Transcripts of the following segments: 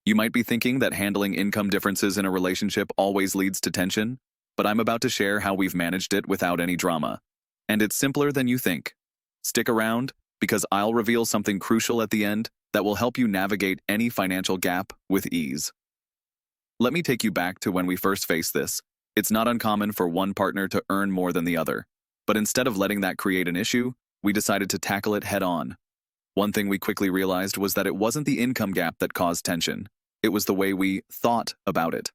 You might be thinking that handling income differences in a relationship always leads to tension, but I'm about to share how we've managed it without any drama. And it's simpler than you think. Stick around, because I'll reveal something crucial at the end that will help you navigate any financial gap with ease. Let me take you back to when we first faced this. It's not uncommon for one partner to earn more than the other, but instead of letting that create an issue, we decided to tackle it head on. One thing we quickly realized was that it wasn't the income gap that caused tension. It was the way we thought about it.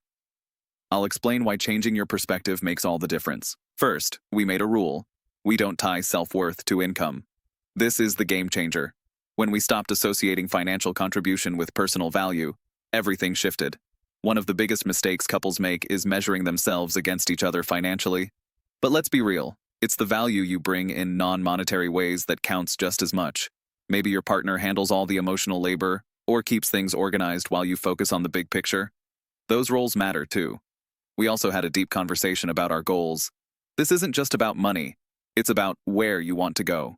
I'll explain why changing your perspective makes all the difference. First, we made a rule. We don't tie self-worth to income. This is the game changer. When we stopped associating financial contribution with personal value, everything shifted. One of the biggest mistakes couples make is measuring themselves against each other financially. But let's be real, it's the value you bring in non-monetary ways that counts just as much. Maybe your partner handles all the emotional labor or keeps things organized while you focus on the big picture. Those roles matter too. We also had a deep conversation about our goals. This isn't just about money, it's about where you want to go.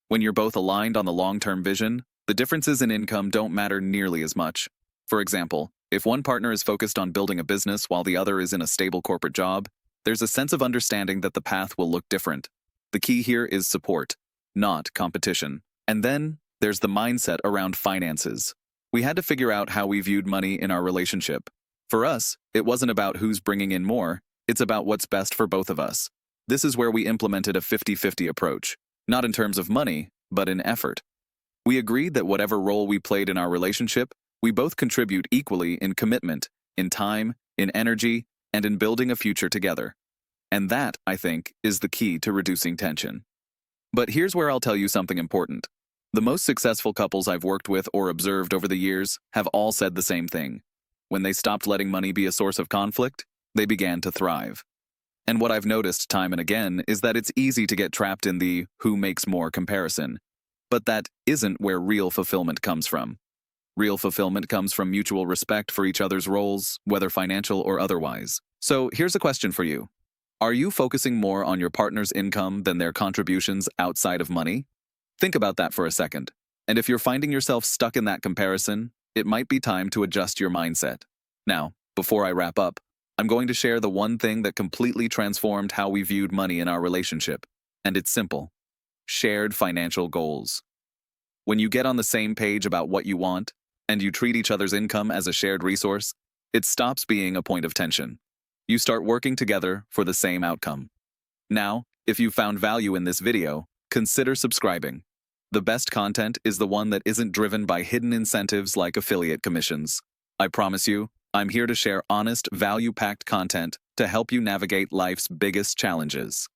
When you're both aligned on the long-term vision, the differences in income don't matter nearly as much. For example, if one partner is focused on building a business while the other is in a stable corporate job, there's a sense of understanding that the path will look different. The key here is support, not competition. And then, there's the mindset around finances. We had to figure out how we viewed money in our relationship. For us, it wasn't about who's bringing in more, it's about what's best for both of us. This is where we implemented a 50-50 approach, not in terms of money, but in effort. We agreed that whatever role we played in our relationship, we both contribute equally in commitment, in time, in energy, and in building a future together. And that, I think, is the key to reducing tension. But here's where I'll tell you something important. The most successful couples I've worked with or observed over the years have all said the same thing. When they stopped letting money be a source of conflict, they began to thrive. And what I've noticed time and again is that it's easy to get trapped in the who makes more comparison. But that isn't where real fulfillment comes from. Real fulfillment comes from mutual respect for each other's roles, whether financial or otherwise. So here's a question for you. Are you focusing more on your partner's income than their contributions outside of money? Think about that for a second. And if you're finding yourself stuck in that comparison, it might be time to adjust your mindset. Now, before I wrap up, I'm going to share the one thing that completely transformed how we viewed money in our relationship. And it's simple. Shared financial goals. When you get on the same page about what you want, and you treat each other's income as a shared resource, it stops being a point of tension. You start working together for the same outcome. Now, if you found value in this video, consider subscribing. The best content is the one that isn't driven by hidden incentives like affiliate commissions. I promise you, I'm here to share honest, value-packed content to help you navigate life's biggest challenges.